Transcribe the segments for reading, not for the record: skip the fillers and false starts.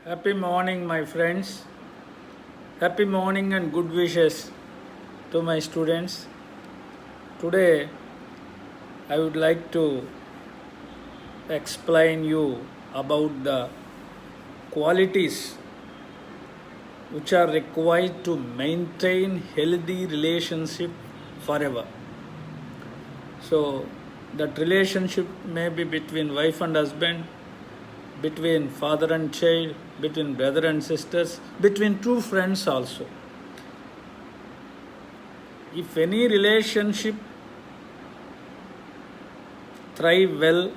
Happy morning, my friends. Happy morning and good wishes to my students. Today, I would like to explain you about the qualities which are required to maintain healthy relationship forever. So, that relationship may be between wife and husband, between father and child, between brother and sisters, between two friends also. If any relationship thrive well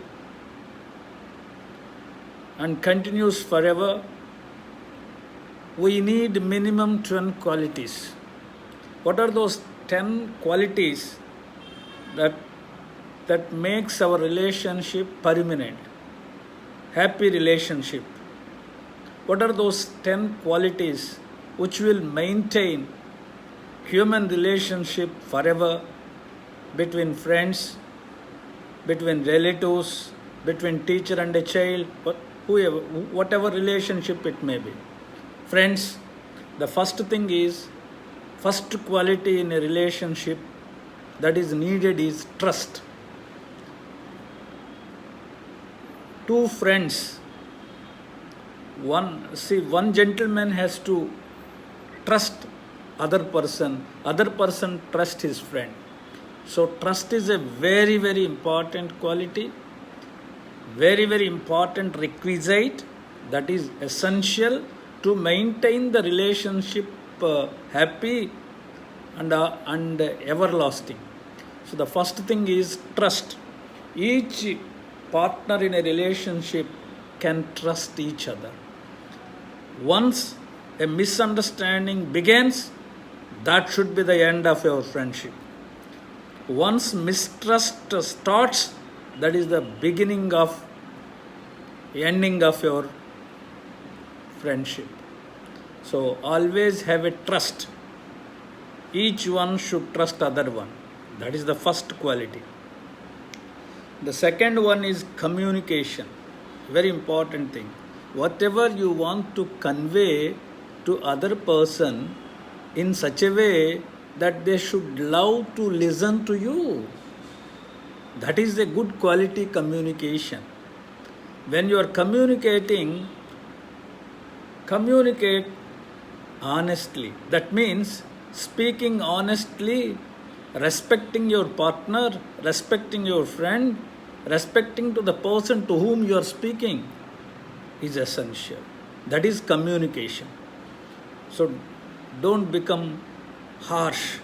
and continues forever, we need minimum 10 qualities. What are those 10 qualities that makes our relationship permanent? Happy relationship. What are those 10 qualities which will maintain human relationship forever between friends, between relatives, between teacher and a child, whoever, whatever relationship it may be. Friends, the first thing is, first quality in a relationship that is needed is trust. Two friends, one gentleman has to trust other person trust his friend. So trust is a very important quality, very important requisite that is essential to maintain the relationship happy and everlasting. So the first thing is trust. Each partner in a relationship can trust each other. Once a misunderstanding begins, that should be the end of your friendship. Once mistrust starts, that is the beginning of ending of your friendship. So always have a trust. Each one should trust other one. That is the first quality. The second one is communication. Very important thing. Whatever you want to convey to other person in such a way that they should love to listen to you. That is a good quality communication. When you are communicating, communicate honestly. That means speaking honestly, respecting your partner, respecting your friend, respecting to the person to whom you are speaking is essential. That is communication. So don't become harsh.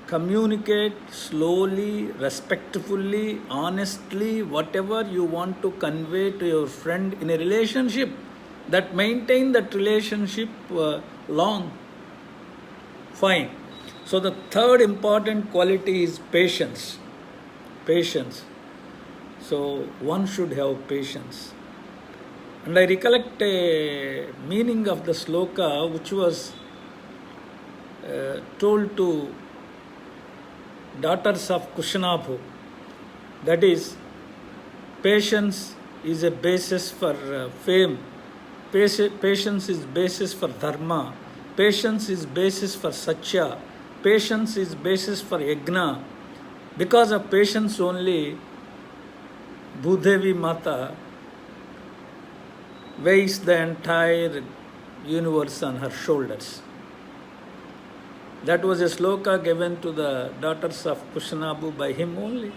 Communicate slowly, respectfully, honestly, whatever you want to convey to your friend in a relationship, that maintain that relationship long. Fine. So the third important quality is patience. Patience. So one should have patience. And I recollect a meaning of the sloka which was told to daughters of Kushanabhu. That is, patience is a basis for fame. Patience is basis for dharma. Patience is basis for satya. Patience is basis for yajna. Because of patience only, Bhudevi Mata weighs the entire universe on her shoulders. That was a sloka given to the daughters of Kushanabhu by him only.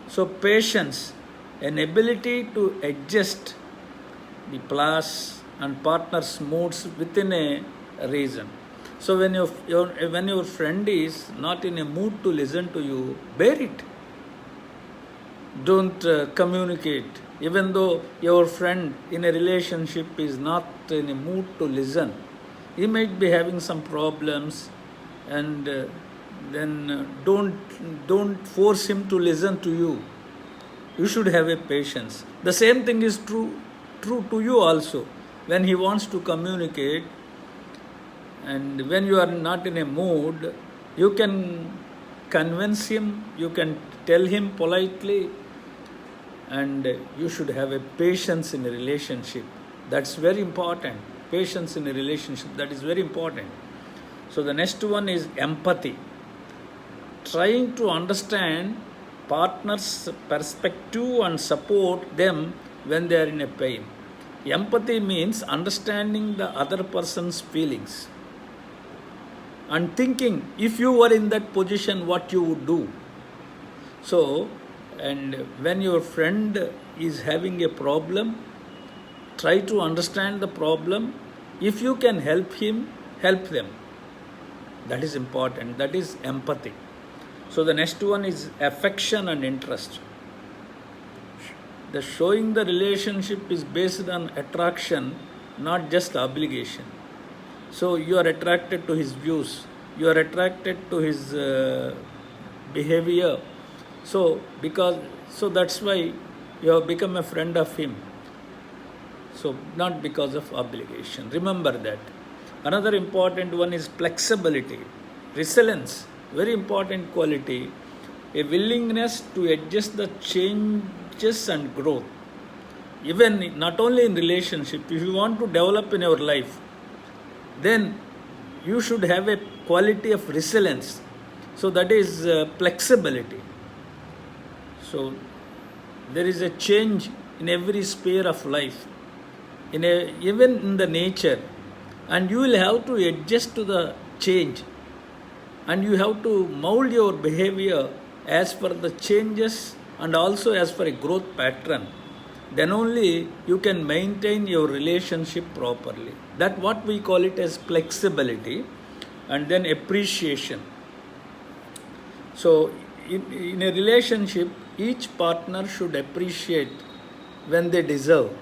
So patience, an ability to adjust the plus and partner's moods within a reason. So when your friend is not in a mood to listen to you, bear it. Don't communicate. Even though your friend in a relationship is not in a mood to listen, he might be having some problems, and then don't force him to listen to you. You should have a patience. The same thing is true to you also. When he wants to communicate, and when you are not in a mood, you can convince him, you can tell him politely, and you should have a patience in a relationship. That's very important. Patience in a relationship, that is very important. So the next one is empathy. Trying to understand partner's perspective and support them when they are in a pain. Empathy means understanding the other person's feelings and thinking if you were in that position what you would do. So, and when your friend is having a problem, try to understand the problem. If you can help him, help them. That is important. That is empathy. So the next one is affection and interest. The showing the relationship is based on attraction, not just obligation. So you are attracted to his views, you are attracted to his behavior. So that's why you have become a friend of him. So not because of obligation. Remember that. Another important one is flexibility, resilience. Very important quality, a willingness to adjust the changes and growth. Even not only in relationship, if you want to develop in your life, then you should have a quality of resilience. So that is flexibility. So there is a change in every sphere of life, even in the nature, and you will have to adjust to the change. And you have to mold your behavior as per the changes and also as per a growth pattern. Then only you can maintain your relationship properly. That's what we call it as flexibility. And then appreciation. So in a relationship, each partner should appreciate when they deserve.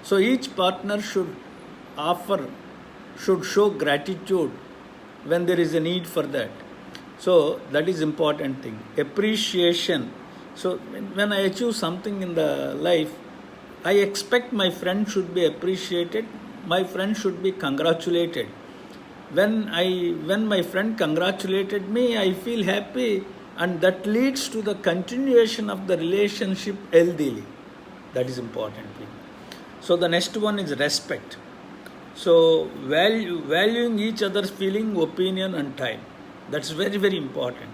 So each partner should show gratitude when there is a need for that. So that is important thing. Appreciation. So when I achieve something in the life, I expect my friend should be appreciated. My friend should be congratulated. When my friend congratulated me, I feel happy, and that leads to the continuation of the relationship healthily. That is important thing. So the next one is respect. So valuing each other's feeling, opinion and time. That's very, very important.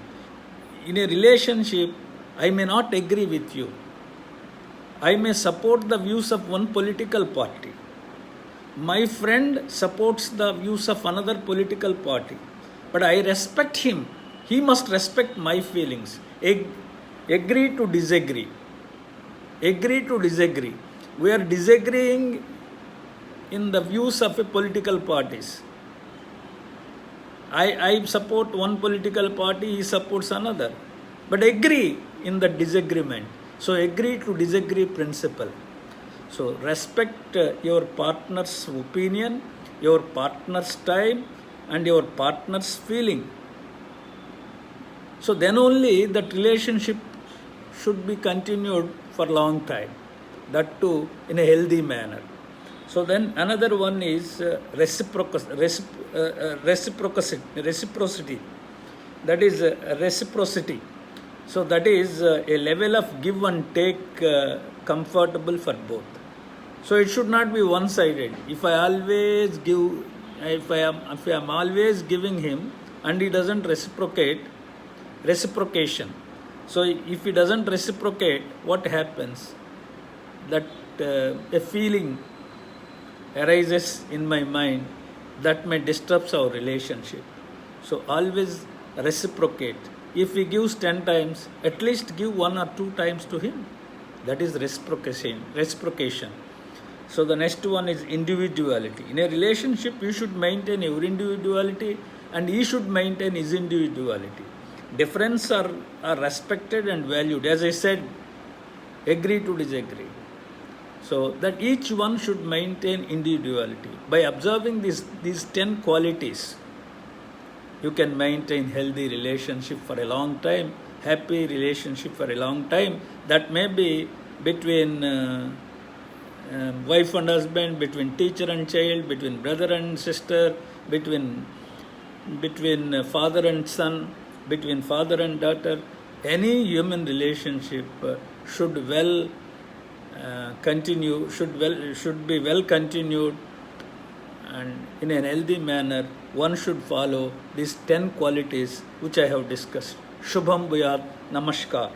In a relationship, I may not agree with you. I may support the views of one political party. My friend supports the views of another political party. But I respect him. He must respect my feelings. Agree to disagree. Agree to disagree. We are disagreeing in the views of a political parties. I support one political party, he supports another. But agree in the disagreement. So agree to disagree principle. So respect your partner's opinion, your partner's time and your partner's feeling. So then only that relationship should be continued for a long time. That too in a healthy manner. So then another one is reciprocity. That is reciprocity. So that is a level of give and take comfortable for both. So it should not be one-sided. If I am always giving him and he doesn't reciprocation. So if he doesn't reciprocate, what happens? That a feeling arises in my mind that may disturb our relationship. So always reciprocate. If he gives 10 times, at least give 1 or 2 times to him. That is reciprocation. So the next one is individuality. In a relationship, you should maintain your individuality and he should maintain his individuality. Differences are respected and valued. As I said, agree to disagree. So that each one should maintain individuality. By observing these 10 qualities, you can maintain healthy relationship for a long time, happy relationship for a long time. That may be between wife and husband, between teacher and child, between brother and sister, between father and son, between father and daughter. Any human relationship should well should be well continued, and in a healthy manner one should follow these 10 qualities which I have discussed. Shubham Bhuyat. Namaskar.